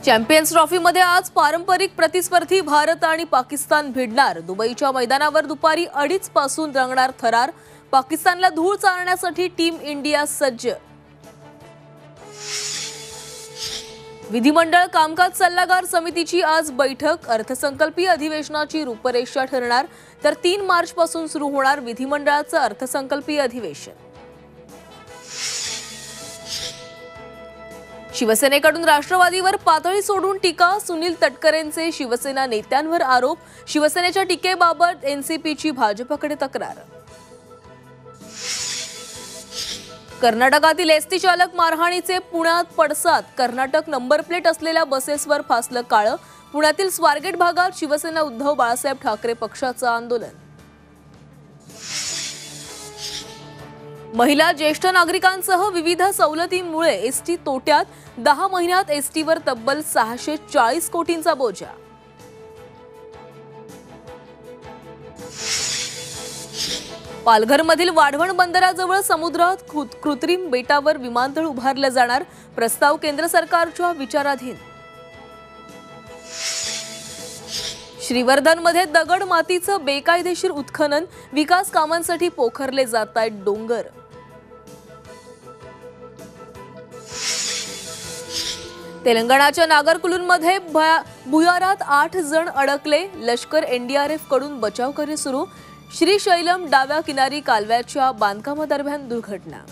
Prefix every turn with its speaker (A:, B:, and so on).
A: Champions ट्रॉफीमध्ये आज पारंपरिक प्रतिस्पर्धी भारत आणि पाकिस्तान भिडणार। दुबईच्या मैदानावर दुपारी 2:30 पासून रंगणार थरार। पाकिस्तानला धूळ चारण्यासाठी टीम इंडिया सज्ज। विधिमंडळ कामकाज सल्लागार समितीची आज बैठक। अर्थसंकल्पीय अधिवेशनाची रूपरेषा ठरणार, तर 3 मार्च पासून सुरू होणार विधिमंडळाचं अर्थसंकल्पीय अधिवेशन। शिवसेनेकडून राष्ट्रवादीवर पातळी सोडून टीका। सुनील तटकरेंचे शिवसेना नेत्यांवर आरोप। शिवसेनेच्या टीकेबाबत एनसीपीची भाजपकडे तक्रार। कर्नाटकातील एसटी चालक मारहाणीचे पुण्यात पडसाद। कर्नाटक नंबर प्लेट असलेल्या बसेसवर फासलं काळं। पुण्यातील स्वारगेट भागात शिवसेना उद्धव बाळासाहेब ठाकरे पक्षाचं आंदोलन। महिला ज्येष्ठ नागरिकांसह विविध सवलतींमुळे एसटी तोट्यात। 10 महिन्यात एसटीवर तब्बल 640 कोटींचा बोजा। पालघरमधील वाढवण बंदराजवळ समुद्रात कृत्रिम बेटावर विमानतळ उभारलं जाणार। प्रस्ताव केंद्र सरकारच्या विचाराधीन। श्रीवर्धनमध्ये दगड मातीचं बेकायदेशीर उत्खनन। विकास कामांसाठी पोखरले जातायत डोंगर। तेलंगणाच्या नागरकुलूनमध्ये भुयारात 8 जण अडकले। लष्कर एनडीआरएफ कडून बचाव कार्य सुरू। श्रीशैलम डाव्या किनारी कालव्याच्या बांधकामादरम्यान दुर्घटना।